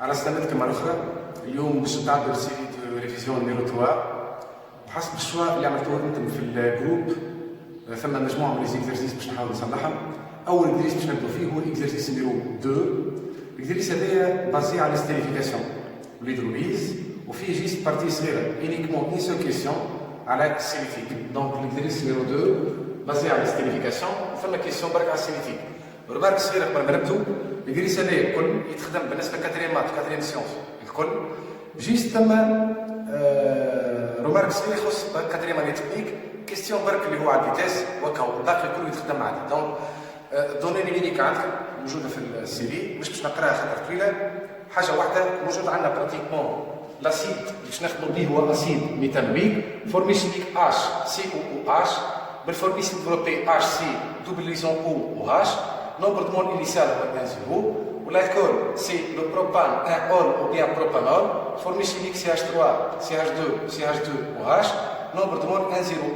على استمدت كما الاخرى اليوم باش نتعدوا سيري دو ريفيزيون نيميرو 3 بحسب الشوا اللي عملتوه انتم في الجروب. ثم مجموعه من ليزيكزارسيس باش نحاول نصلحهم. اول اكزرسيس باش نبداو فيه هو الاكزرسيس نيميرو 2. الاكزرسيس هذايا بازي على ستيريفيكاسيون والهيدروليز وفيه جيست بارتي صغيره انيكمون اون سول كيسيون على السيليفيك. دونك الاكزرسيس نيميرو 2 بازي على ستيريفيكاسيون ثم كيسيون برك على السيليفيك. ربارك صغيره قبل ما نبداو الاكزرسيس هذايا الكل يتخدم بالنسبه كاتريام مات كاتريام سيونس الكل جيست ثم رومارك صغير يخص كاتريام اني تكنيك كيستيون برك اللي هو على الفيتاس وكاو الباقي الكل يتخدم عادي. دونك دوني نيميريك عندك موجوده في السيري مش باش نقراها خاطر طويله. حاجه واحده موجود عندنا براتيكمون لاسيد اللي باش نخدموا به هو اسيد ميتانويك فورمي شيميك اش سي او اش بالفورمي ديفلوبي اش سي دوبل ليزون او او اش. nombre de mol initial est 0. L'alcool, c'est le propane, un ol ou bien propanol. Formule chimique CH3, CH2, CH2OH. Nombre de mol 1, 0.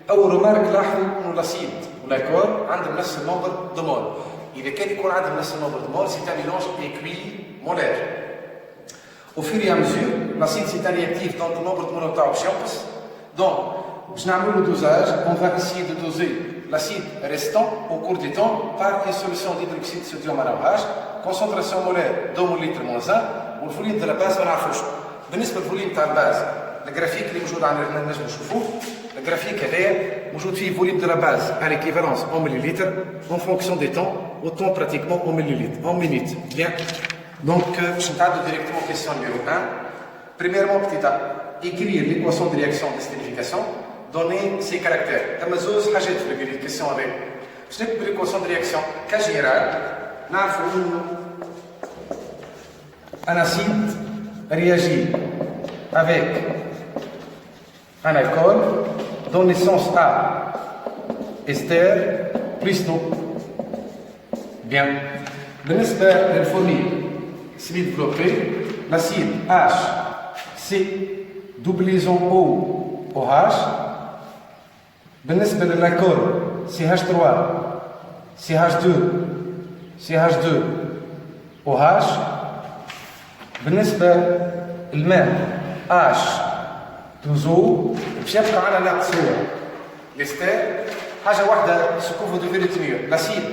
أول remarque لاحظوا إنه الأسيد والألكول عندهم نفس النمبر دو مول. إذا كان يكون عندهم نفس النمبر دو مول c'est un mélange équimolaire. Au fur et à mesure, l'acide c'est un réactif donc le nombre de mol تاعو باش ينقص. Donc باش نعملوا le dosage, on va essayer de doser l'acide restant au cours du temps par une solution d'hydroxyde de sodium à l'OH, concentration molaire 2 mol moins 1 والفوليوم de la base ما نعرفوش. بالنسبه للفوليوم تاع الباز الجرافيك اللي موجود عندنا نجموا نشوفوه. الجرافيك هذايا موجود فيه فوليوم de la base à l'équivalence en millilitres en fonction des temps au temps pratiquement en millilitres en minutes. Bien. Donc باش نتعدوا directement question numéro 1. Premièrement petit a écrire l'équation de réaction de stérification. Donner ses caractères. Comme زوز حاجات في الكيسيون هذه. باش نكتب l'équation de réaction كجيرال نعرفوا انه un acide réagit avec un alcool donne naissance à ester plus d'eau. Bien. بالنسبة للفورميل سمي développé l'acide H C double liaison O OH. بالنسبة للألكول CH3 CH2 CH2 OH. بالنسبة للماء H2O باش يبقى على نفس الصورة ليستير. حاجة واحدة سكو فو دوفي ريتينير لاسيد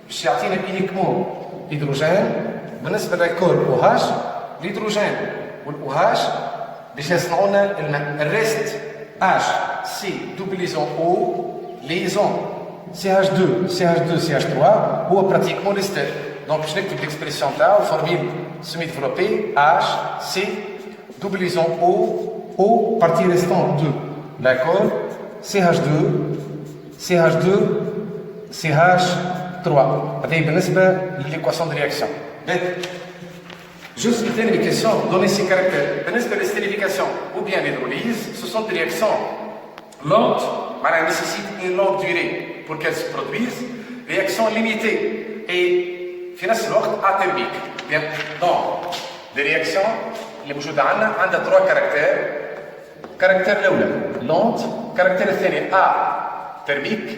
باش يعطينا انيكمون هيدروجين. بالنسبة للألكول OH الهيدروجين والOH باش يصنعوا لنا الماء. الريست H C double liaison O liaison CH2 CH2 CH3 هو براتيكمون ليستير. دونك باش نكتب ليكسبريسيون تاعو فورميل سيمي ديفلوبي H C double liaison O O partie restante de l'alcool CH2 CH2 CH3. هذه بالنسبة للإيكواسيون دو رياكسيون. Juste une question, donner ces caractères. بالنسبة للستيريفيكاسيون ou bien l'hydrolyse, ce sont des réactions lentes, mais nécessitent une longue durée pour qu'elles se produisent. Réactions limitées et في نفس الوقت athermiques. Bien. Donc, les réactions اللي موجودة عندنا 3 caractères. caractère الأولى lente, caractère الثاني athermique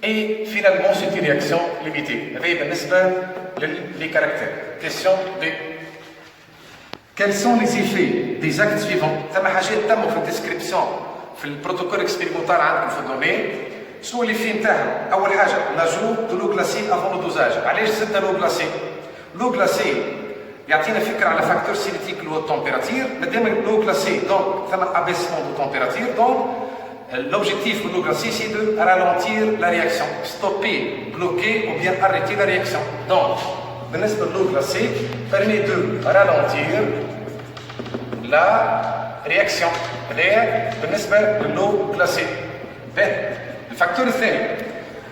et finalement c'est une réaction limitée. هذه بالنسبة les caractères. Question 2. Quels sont les effets des actes suivants? ثم حاجات تموا في الديسكريبسيون في البروتوكول اكسبيريمونتال عندكم في الدوني. شنو اللي فيه نتاعهم؟ أول حاجة لاجو دو لو غلاسي افون لو دوزاج. علاش زدنا لو غلاسي؟ لو غلاسي يعطينا فكرة على فاكتور سينيتيك اللي هو التمبيراتير. مادام لو غلاسي دونك ثم ابيسمون دو تمبيراتير. دونك l'objectif de l'eau glacée c'est de ralentir la réaction, stopper, bloquer ou bien arrêter la réaction. Donc, بالنسبة للو glacée permet de ralentir la réaction. هذايا بالنسبة للو glacée. Le facteur الثاني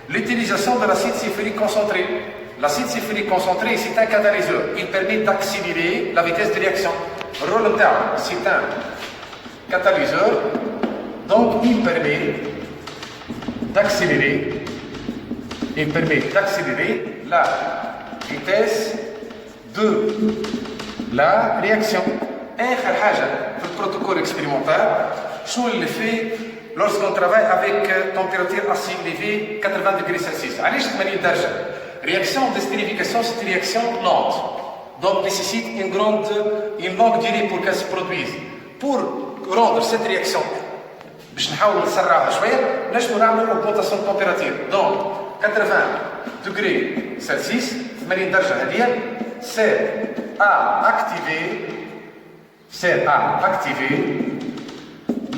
l'utilisation de l'acide sulfurique concentré. L'acide sulfurique concentré c'est un catalyseur. Il permet d'accélérer la vitesse de réaction. Le rôle interne c'est un catalyseur. Donc il permet d'accélérer la vitesse de la réaction. آخر حاجة في البروتوكول expérimental شنو اللي فيه lorsqu'on travaille avec température assez élevée 80 degrés Celsius. علاش 80 درجة؟ Réaction de stérification c'est une réaction lente. donc nécessite une longue durée pour qu'elle se produise. Pour rendre cette réaction, باش نحاول نسرعها شويه نجموا نعملوا augmentation de température. Donc 80 degrés Celsius 80 درجه هذه sert à activer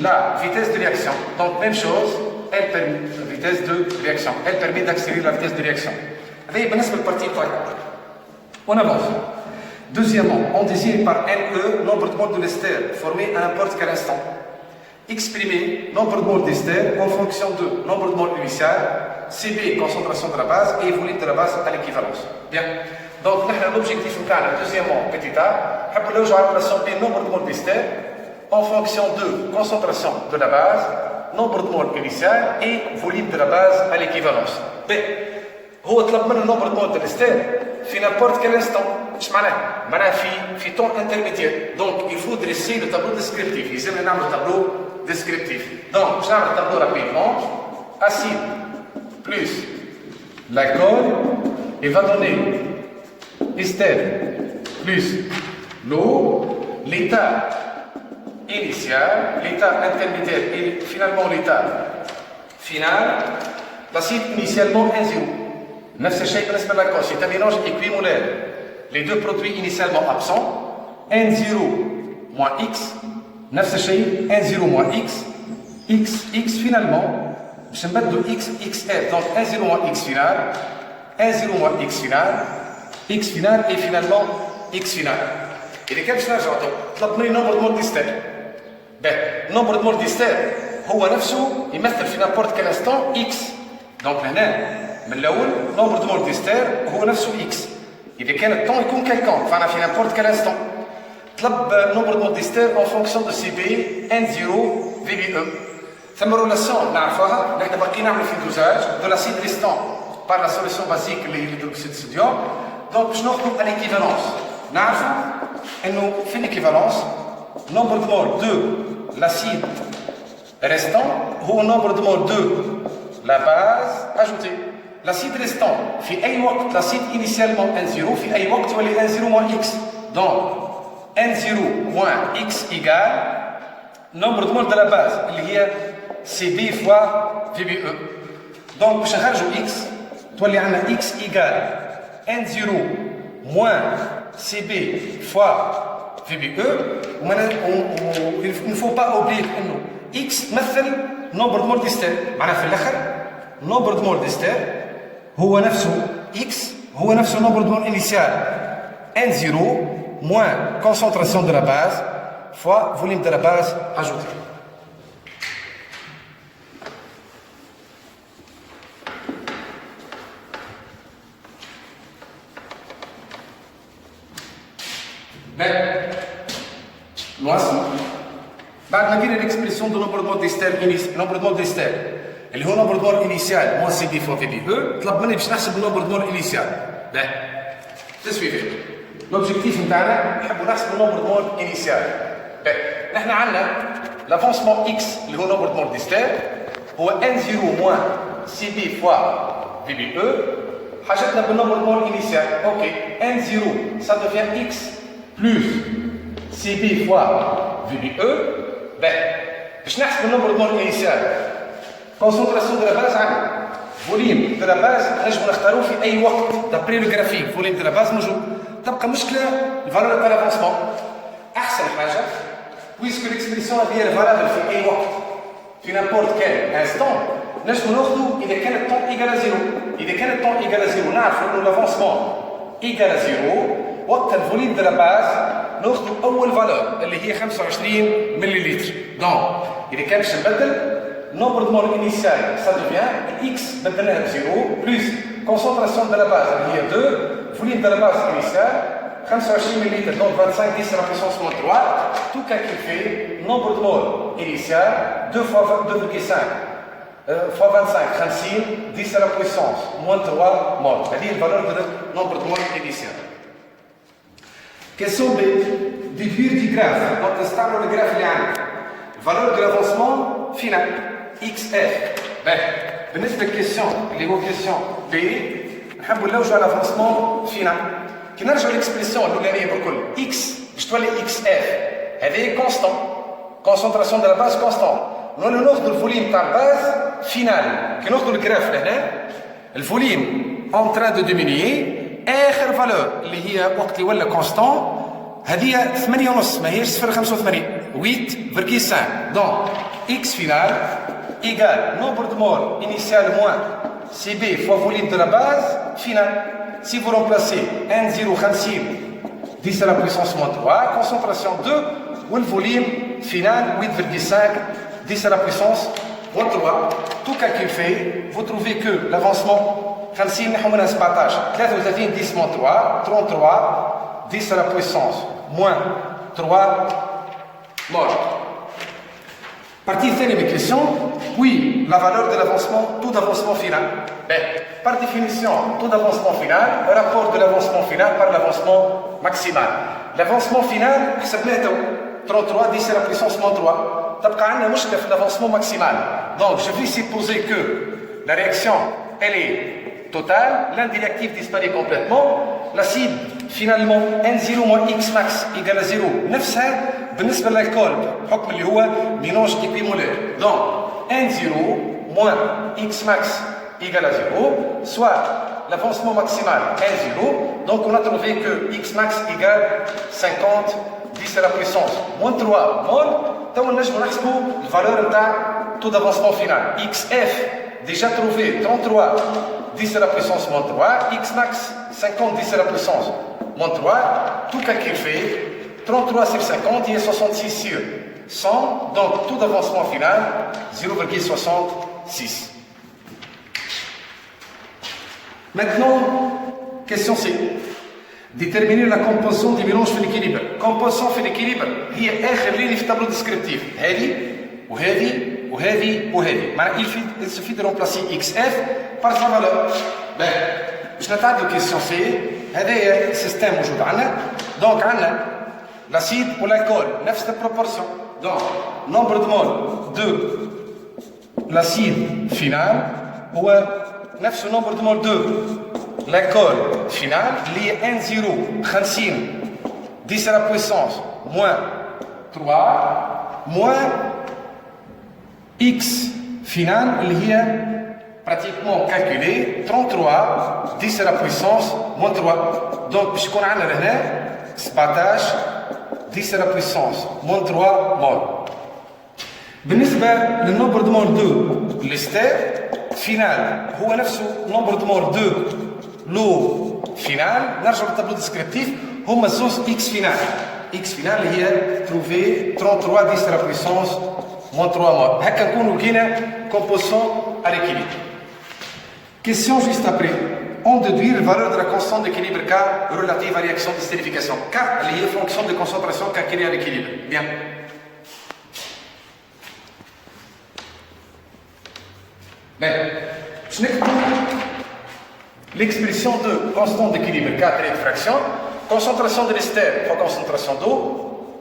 la vitesse de réaction. Donc même chose, elle permet la vitesse de réaction. Elle permet d'accélérer la vitesse de réaction. هذه بالنسبه للبارتي تاعنا. On avance. Deuxièmement, on désigne par NE nombre de moles de l'ester formé à n'importe quel instant. Exprimer nombre de moles d'ester en fonction de nombre de moles initial, CB concentration de la base et volume de la base à l'équivalence. Bien. Donc l'objectif deuxièmement, petit a, c'est la relation entre nombre de moles d'ester en fonction de concentration de la base, nombre de moles initial et volume de la base à l'équivalence. B. هو طلب منه nombre de moles de l'ester في n'importe quel instant. ايش معناه؟ معناه في temps intermédiaire. Donc il faut dresser le tableau descriptif. يلزمنا نعمل tableau descriptif. Donc باش نعمل tableau rapidement. Acide plus l'alcool il va donner ester plus l'eau, l'état initial, l'état intermédiaire et finalement l'état final. L'acide initialement 1,0. نفس الشيء بالنسبة للالكول. C'est un mélange équimolaire. Les deux produits initialement absents, N0 moins X, نفس الشيء N0 moins X, X finalement, باش نبدلو X, XR, donc N0 moins X final, N0 moins X final, X final et finalement X final. إذا كان باش نرجعو طلب مني nombre de moles d'ester. nombre de moles d'ester هو نفسه يمثل في n'importe quel instant X. donc هنا من الأول nombre de moles d'ester هو نفسه X. إذا كان الطون يكون كالكون فأنا في n'importe quel instant طلب nombre de moles d'ester en fonction de CB N0 VBE. ثم relation نعرفوها نحن باقي نعمل في دوزاج de l'acide restant par la solution basique اللي هي l'hydroxyde de sodium. donc باش ناخذوا à l'équivalence نعرفوا إنه في l'équivalence nombre de moles de l'acide restant هو nombre de moles de la base ajoutée. l'acide restant في أي وقت l'acide initialement N0 في أي وقت يولي N0 moins X. donc N0 moins X égale nombre de moles de la base اللي هي CB fois VBE. donc باش نخرجوا X تولي عندنا X égale N0 moins CB fois VBE. il ne faut pas oublier إنه X مثل nombre de moles d'ester. معناها في الآخر nombre de moles d'ester هو نفسه X هو نفسه nombre de moles initial N0 moins concentration de la base fois volume de la base ajouté. بعد ما جينا l'expression de nombre de moles d'ester nombre de moles d'ester اللي هو nombre de moles initial moins CB fois VBE. طلب مني باش نحسب nombre de moles initial. تسويفين l'objectif نتاعنا نحبوا نحسب nombre de moles initial. نحن عندنا l'avancement X اللي هو nombre de moles d'ester هو N0 moins CB fois VBE. حاجتنا بالnombre de moles initial. اوكي N0 ça devient X plus CB fois VBE. باش نحسب النمبر de moles initial concentration de la base عندنا volume de la base نجمو نختاروه في أي وقت d'après le graphique. volume de la base موجود. تبقى مشكلة الفالور تاع l'avancement. أحسن حاجة puisque l'expression هذه valable في أي وقت في n'importe quel instant نجمو ناخذو إذا كان الطون إيجال à 0. إذا كان الطون إيجال à 0 نعرفو إنه l'avancement إيجال à 0 وقت الفوليم de la base ناخذ اول فالور اللي هي 25 مليلتر. دونك اذا كان باش نبدل nombre de moles initial ça devient X بدلناها ب 0 plus concentration de la base اللي هي 2 volume de la base initial 25 مليلتر. donc 25 10 à la puissance moins 3 tout calcul fait nombre de moles initial 2 fois 2,5 fois 25 50 10 à la puissance moins 3 moles. هذه الفالور de nombre de moles initial. Quels sont les déduire du graphe. donc نستعملوا الجراف اللي عندنا valeur de l'avancement final XF. بالنسبة للكيسيون اللي هو كيسيون B نحبوا نلوجوا على l'avancement final. كي نرجعوا ليكسبريسيون الاولانيه بالكل اكس باش تولي اكس اف هذه كونستون كونسونطراسيون دو لا باز كونستون نولي ناخذوا الفوليم تاع الباز فينال كي ناخذوا الجراف لهنا الفوليم اون تران دو ديمينيي اخر فالور اللي هي وقت اللي ولا كونستون هذه 8 ونص ماهيش 0.85 8,5 دونك اكس فينال ايكال نومبر دو مول انيسيال موان سي بي فوا فوليم دو لا باز فينال si vous remplacez 1,050 10 à la puissance moins 3 concentration 2 ou le volume final 8,5 10 à la puissance moins 3 tout calcul fait vous trouvez que l'avancement 50 نحو منها 17 33 10 moins 3 33 10 à la puissance moins 3 mort. Partie de mes questions, oui, la valeur de l'avancement, taux d'avancement final. Ben, par définition, taux d'avancement final, rapport de l'avancement final par l'avancement maximal. L'avancement final, c'est 33 10 à la puissance moins 3. تبقى عندنا مشكلة في l'avancement maximal. Donc, je vais supposer que la réaction, elle est totale, l'un des réactifs disparaît complètement, l'acide, finalement, N0 moins X max égale à 0, 900, بالنسبة للألكول بحكم اللي هو ميلانج إيكويمولير. Donc, N0 moins X max égale à 0, soit l'avancement maximal N0, donc on a trouvé que X max égale 50 10 à la puissance moins 3 mol, donc on a نحسبوا الفالور نتاع taux d'avancement final. XF déjà trouvé 33 10 à la puissance moins 3, X max 50 10 à la puissance moins 3, tout calcul fait, 33 sur 50, il y a 66 sur 100, donc taux d'avancement final 0,66. Maintenant, question C. Déterminer la composition du mélange في l'équilibre. Composition في l'équilibre هي آخر ligne في التابلو descriptif. هذه وهذه وهذه وهذه. معناها il suffit de remplacer XF par sa valeur. Ben, باش نتعدوا question C. هذايا سيستم موجود عندنا. Donc عندنا l'acide ou l'alcool نفس البروبورسيون. Donc nombre de moles de l'acide final هو نفس النمبر de moles de l'alcool final اللي هي N0 50 10 à la puissance moins 3 moins X final اللي هي pratiquement calculé 33 10 à la puissance moins 3. Donc باش يكون عندنا هنا 17 10 à la puissance moins 3 mol. بالنسبة للنمبر de mol 2 l'ester final هو نفسه نمبر de mol 2 لو فينال نرجع للتابلو ديسكريبتيف هما زوز اكس فينال اكس فينال اللي هي تروفي 33 10 la puissance moins 3 mol. هكا نكونوا لقينا composition à l'équilibre. Question juste après. On déduit la valeur de la constante d'équilibre K relative à la réaction de stérification. K اللي هي fonction de concentration calculée à l'équilibre. Bien. Ben, je n'ai que l'expression de constante d'équilibre K trait de fraction, concentration de l'ester fois concentration d'eau,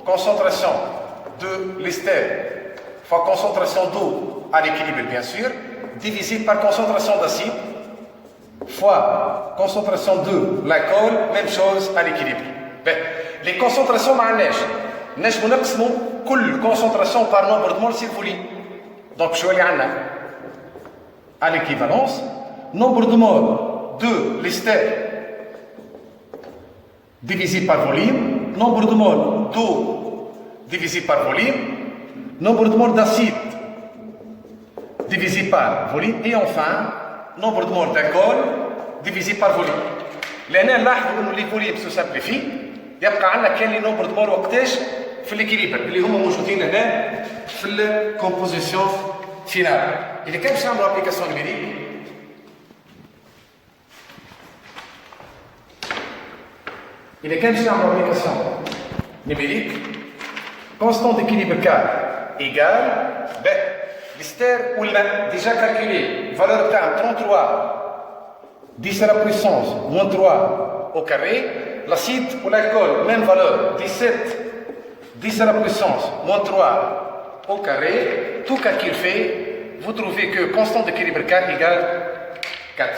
concentration de l'ester fois concentration d'eau à l'équilibre bien sûr, divisé par concentration d'acide fois concentration de l'alcool, même chose à l'équilibre. Ben, les concentrations معناش نجمو نقسمو كل concentration par nombre de moles sur volume. Donc شو اللي عندنا à l'équivalence nombre de moles de l'ester divisé par volume, nombre de moles d'eau divisé par volume, nombre de moles d'acide divisé par volume et enfin nombre de moles d'alcool divisé par volume. لأن نلاحظوا إنه les volumes se simplifient يبقى عندنا كان لي nombre de moles وقتاش في الإكيليبر اللي هما موجودين هنا في الكومبوزيسيون فينال. إذا كان باش نعملوا أبليكاسيون نيميريك إذا كان باش نعملوا أبليكاسيون نيميريك constant d'équilibre K égale ben l'ester ou le déjà calculé valeur تاع 33 10 à la puissance moins 3 au carré, l'acide ou l'alcool même valeur 17 10 à la puissance moins 3 au carré, tout calcul fait, vous trouvez que constante d'équilibre K égale 4.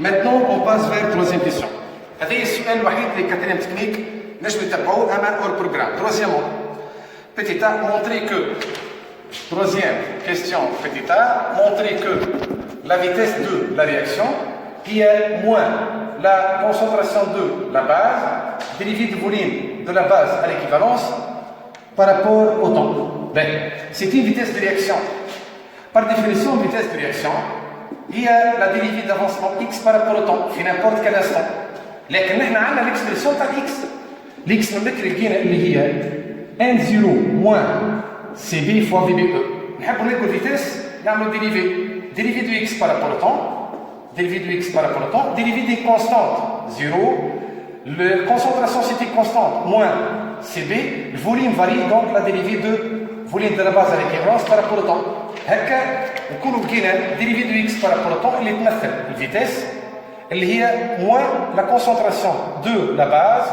Maintenant, on passe vers la troisième question. هذا السؤال الوحيد اللي quatrième technique نجم نتبعوه أما hors programme. Troisièmement, petit a montrer que troisième question petit a montrer que la vitesse de la réaction qui est moins la concentration de la base dérivée du volume de la base à l'équivalence par rapport au temps. Ben, c'est une vitesse de réaction. Par définition, une vitesse de réaction il y a la dérivée d'avancement x par rapport au temps في n'importe quel instant. لكن نحن عندنا l'expression تاع x. L'x نذكر لقينا اللي هي n0 moins cb fois vbe. نحب نلقوا الفيتيس نعملوا dérivée de x par rapport au temps, dérivée de x par rapport au temps, dérivée des constantes 0, la concentration c'était constante moins cb, le volume varie donc la dérivée de volume de la base à l'équivalence par rapport au temps. هكا نكونوا بقينا dérivée de x par rapport au temps اللي تمثل الفيتيس اللي هي moins la concentration de la base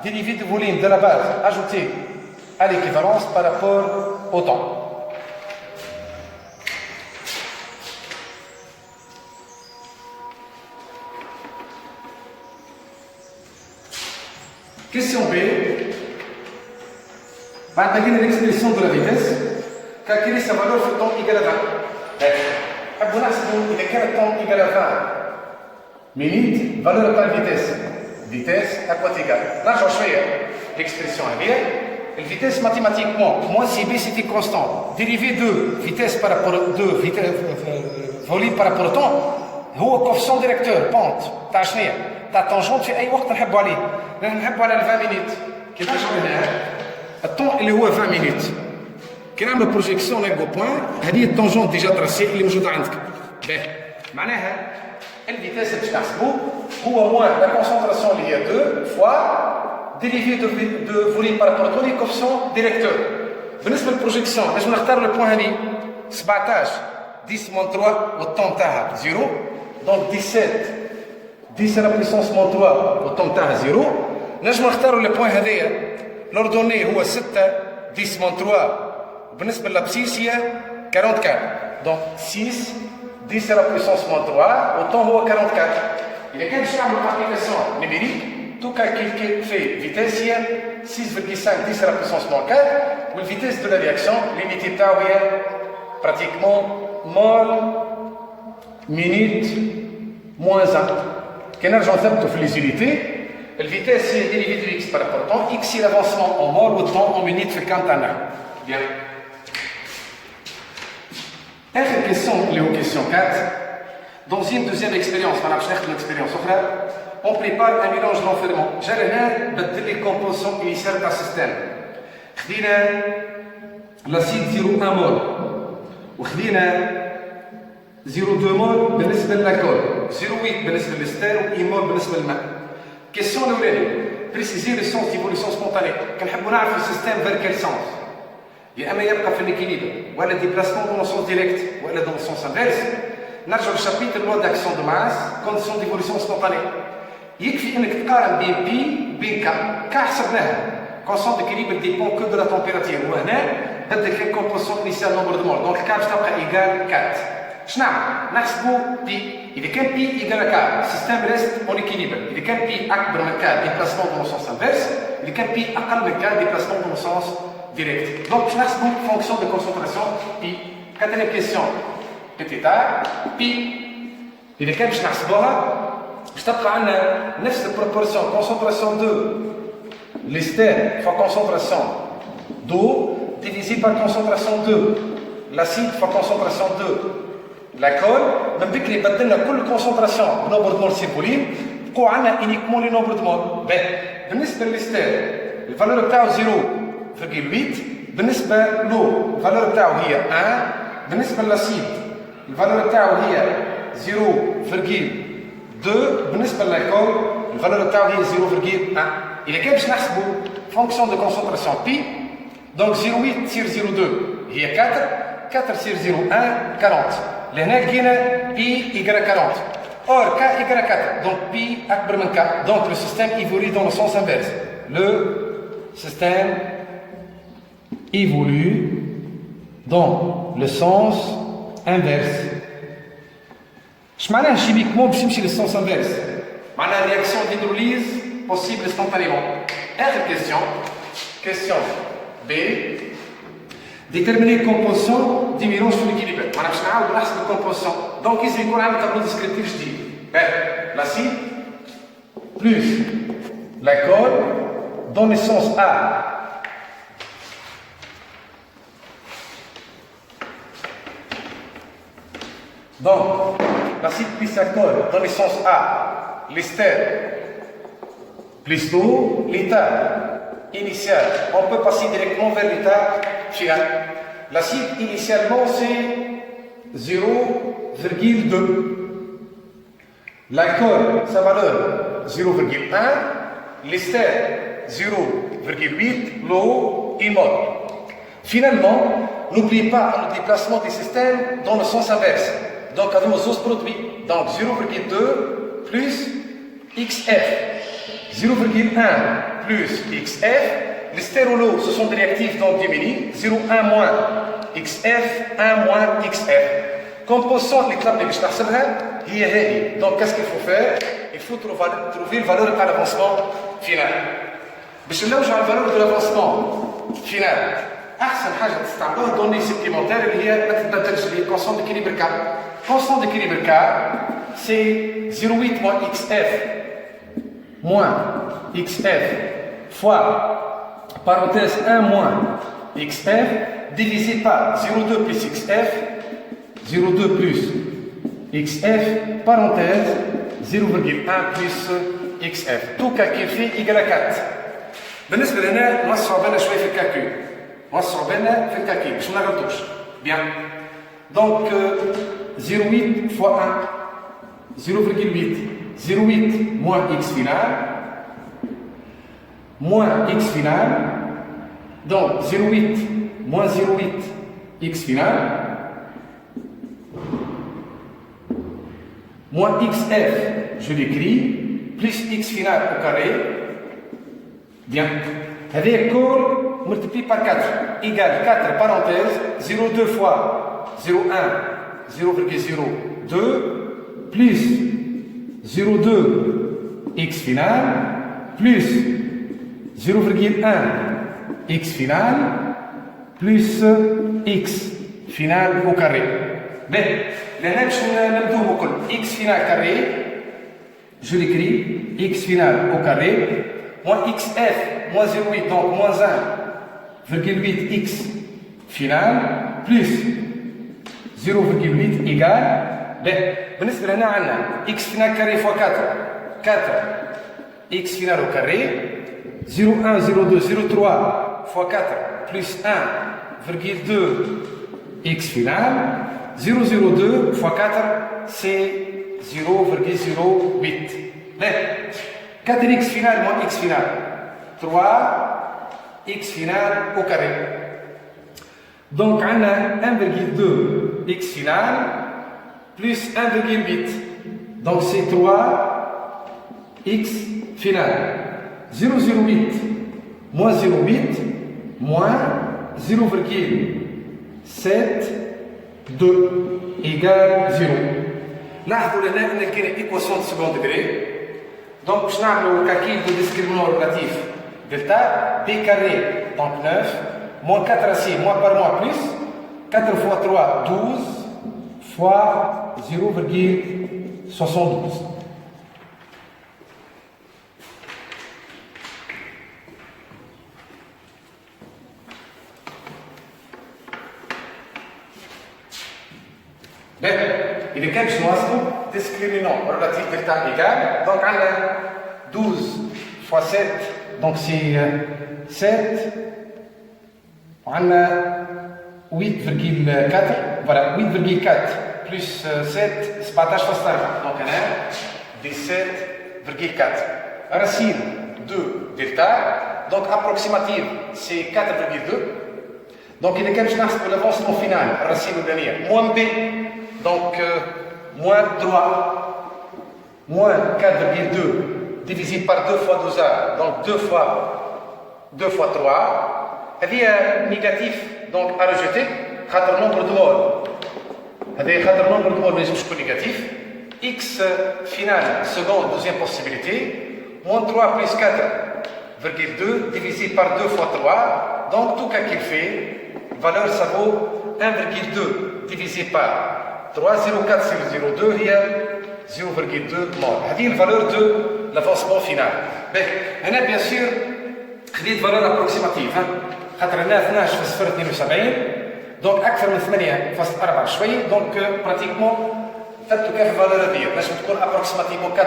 dérivée du volume de la base ajouté à l'équivalence par rapport au temps. Question B. بعد ما لقينا l'expression de la vitesse calculer sa valeur في temps égal à 20. نحبوا نحسبوا إذا كان التون égal à 20 minutes valeur تاع الفيتيس vitesse à quoi égal. نرجعوا شوية l'expression هذه. الفيتيس mathématiquement moins cb c'était constant. Dérivé de vitesse par rapport de volume par rapport au temps هو coefficient directeur pente تاع شنيا تاع tangente في أي وقت نحبوا عليه. نحبوا على 20 minutes. كي نرجعوا لهنا التون اللي هو 20 minutes. كي نعمل بروجيكسيون نلقوا بوان هذه التونجونت ديجا تراسي اللي موجوده عندك. باهي معناها الفيتيس باش نحسبوه هو موان لا كونسونطراسيون اللي هي 2 فوا ديريفي دو فوليم بارابور لي كوفسيون ديريكتور. بالنسبه للبروجيكسيون لازم نختاروا البوان هذه 17 10 moins 3 والطون تاعها 0 دونك 17 10 لا بويسونس moins 3 والطون تاعها 0. نجم نختاروا البوان هذايا لوردوني هو 6 10 moins 3 بالنسبة للابسيس هي 44 دونك 6 10 à la puissance moins 3 والطون هو 44. إذا كان باش نعملوا ابليكاسيون نيميريك تو كالكيل في فيتيس هي 6,5 10 à la puissance moins 4 والفيتيس دو لا رياكسيون ليميتي تاعو هي براتيكمون مول مينيت موان 1. كي نرجعوا نثبتوا في ليزونيتي الفيتيس هي ديريفي دو اكس بارابور طون اكس هي لافونسمون اون مول والطون اون مينيت في الكام تاعنا. بيان. Autre question, question 4. Dans une deuxième expérience, une expérience, on prépare un mélange d'enfermement. J'ai بدل les composants initiales d'un système. خدينا l'acide 0,1 mol وخدينا 0,2 mol بالنسبة للألكول 0,8 بالنسبة للستير و 1 mol بالنسبة للماء. Question الأولانية. Préciser le sens d'évolution spontanée. كنحبوا نعرفوا السيستم vers quel sens. يا اما يبقى في ليكيليبر ولا ديبلاسمون دون سونس ديريكت ولا دون سونس انفيرس. نرجعوا للشابيتر لو داكسيون دو ماس كونديسيون ديفوليسيون سبونتاني. يكفي انك تقارن بين بي بين كا حسبناها كونسون ديكيليبر ديبون كو دو لا تمبيراتير وهنا بدك لي كومبوزيسيون انيسيال نومبر دو مول دونك كا باش تبقى ايكال 4. شنو نعمل؟ نحسبوا بي اذا كان بي ايكال كا السيستم ريست اون ايكيليبر. اذا كان بي اكبر من كا ديبلاسمون دون سونس انفيرس. اذا كان بي اقل من كا ديبلاسمون دون سونس direct. Donc, je vais une fonction de concentration pi. Quatrième question. Petit a, pi. إذا كان باش نحسبوها باش تبقى عندنا نفس البروبورسيون concentration de l'ester fois concentration d'eau divisé par concentration de l'acide fois concentration de l'alcool. من بكري بدلنا كل concentration بنوبر دمول سي فوليم بقوا عندنا uniquement لي نوبر دمول. بالنسبة للستير الفالور بتاعو 0.8 بالنسبة له الفالور بتاعه هي 1. بالنسبة للأسيد الفالور بتاعه هي 0.2. بالنسبة للألكول الفالور بتاعه هي 0.1. إذا كان باش نحسبوا فونكسيون دو كونسنتراسيون بي دونك 0.8 سير 0.2 هي 4 سير 0.1 40. لهنا لقينا بي إيكال 40 اور كا إيكال 4 دونك بي أكبر من كا دونك لو سيستيم إيفولي دون لو سونس انفيرس. لو système évolue dans le sens inverse. اش معناها chimiquement باش يمشي للسونس انفيرس معناها réaction d'hydrolyse possible instantanément. Autre question B. Déterminer la composition du mélange sur l'équilibre. On a besoin de la composition. Donc, ici, il y a un tableau descriptif. Je dis l'acide plus l'alcool donne naissance à donc l'acide plus l'alcool donne naissance à l'ester plus l'eau, l'état initial. On peut passer directement vers l'état final. L'acide initialement c'est 0,2. L'alcool, sa valeur 0,1. L'ester 0,8. L'eau est morte. Finalement, n'oubliez pas le déplacement des systèmes dans le sens inverse. Donc avec nos autres produits. Donc 0,2 plus XF. 0,1 plus XF, les stérolos, ce sont des réactifs donc diminuent, 0,1 moins XF, 1 moins XF. Composition les classes que je t'ai donc qu'est-ce qu'il faut faire? Il faut trouver la valeur de l'avancement final. باش نلوجوا على الفالور de l'avancement final. أحسن حاجة تستعملوها données supplémentaires اللي هي ما تتبدلش اللي هي constant d'équilibre K. Constant d'équilibre K, c'est 0,8 moins XF moins XF fois, parenthèse 1 moins XF, divisé par 0,2 plus XF, 0,2 plus XF, parenthèse 0,1 plus XF. Tout calcul fait égal à 4. بالنسبة لنا نوسعوا بالنا شوية في الكالكول. نوسعوا بالنا في الكالكول باش ما نغلطوش. Bien. Donc 0,8 fois 1, 0,8. 0,8 moins x final, moins x final, donc 0,8 moins 0,8 x final, moins xf, je l'écris, plus x final au carré, bien, avec col multiplié par 4, égale 4 parenthèse, 0,2 fois 0,1, 0,02, plus 0,2 x final plus 0,1 x final plus x final au carré. Bien, les x final carré, je l'écris, x final au carré, moins xf, moins 0,8, donc moins 1,8 x final plus 0,8 égale. بالنسبة لنا عندنا x final carré fois 4 x final au carré 0,1 0,2 0,3 fois 4 plus 1,2 x final 0,02 fois 4 c'est 0,08. 4x final moins x final 3 x final au carré. Donc on a 1,2 x final plus 1,8. Donc c'est 3 x final. 0,08 moins 0,8 moins 0,72 égale 0. لاحظوا لنا ان لقينا ايكواسيون de second degré. Donc باش نعملوا calcul de discriminant relatif delta b carré donc 9 moins 4 racine moins par moins plus 4 fois 3 12 fois 0,72. Bien, il est quelque chose discriminant relatif delta égal. Donc on a 12 fois 7, donc c'est 7. On a 8,4. Voilà, 8,4 plus 7, 17 fois 5. Donc on a 17,4. Racine 2 delta. Donc approximative, c'est 4,2. Donc il est quelque chose pour l'avancement final. Racine ou dernière. Moins B. Donc, moins 3, moins 4,2 divisé par 2 fois 12A, donc 2 fois 3. Il y a un négatif donc, à rejeter, le nombre de moles. Il y a un nombre de moles, mais je suis négatif. x final, seconde, deuxième possibilité, moins 3 plus 4,2 divisé par 2 fois 3. Donc tout cas qu'il fait, valeur ça vaut 1,2 divisé par 3,04,002 هي 0,2 mol. هذه الفالور دو l'avancement final. هنا bien sûr خديت فالور ابروكسيماتيف خاطر هنا 12 في 0 72 دونك اكثر من 8.4 شوي دونك براتيكمون ثبتوا كيف الفالور هذه نجم تكون ابروكسيماتيفمون 4,1 4,2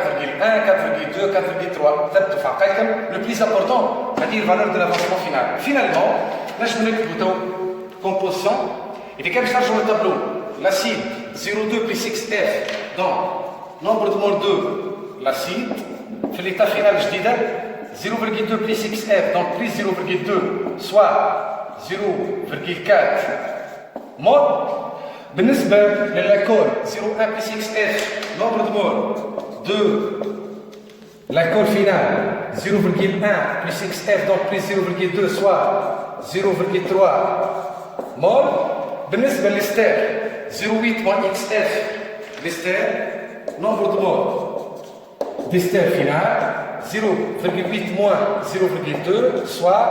4,3 ثبتوا في عقلكم لو بليز امبورتون هذه الفالور دو لافونسمون فينال. فينالمون نجم نكتبوا تو كومبوزيسيون اذا كان باش نرجعوا للطابلو l'acide 0,2 plus 6F donc nombre de mol 2 l'acide في l'état final جديده 0,2 plus 6F donc plus 0,2 soit 0,4 mol. بالنسبة للألكول 0,1 plus 6F nombre de mol de l'alcool final 0,1 plus 6F donc plus 0,2 soit 0,3 mol. بالنسبة للستير 0,8 moins XF l'ester nombre de mol d'ester final 0,8 moins 0,2 soit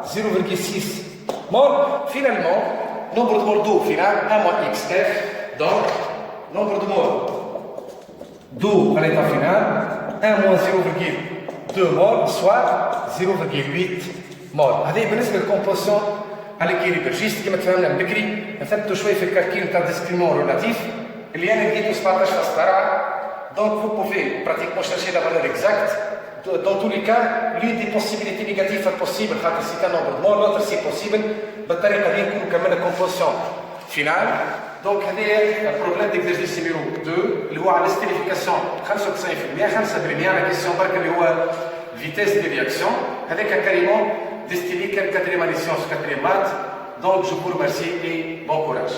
0,6 mol. Finalement nombre de mol d'eau final 1 moins XF donc nombre de mol d'eau à l'état final 1 moins 0,2 mol soit 0,8 mol. هذه بالنسبة للكومبوزيسيون على l'équilibre. جيست كما تفهمنا من بكري نثبتوا شوي في الكالكيل تاع الديسكريمون ريلاتيف اللي انا لقيته 17 فاصلة 4. Donc vous pouvez pratiquement chercher la valeur exacte. Dans tous les cas, l'une des possibilités négatives possibles, c'est un nombre de mots, l'autre c'est possible. بالطريقة دي نكون كملنا composition finale. Donc هذا البروبليم d'exercice numéro 2 اللي هو على الاستيريفيكاسيون 95% 5% على كيسيون برك اللي هو vitesse de réaction. هذاك كريمون destiné quelle quatrième année sciences, quatrième maths. Donc je vous remercie et bon courage.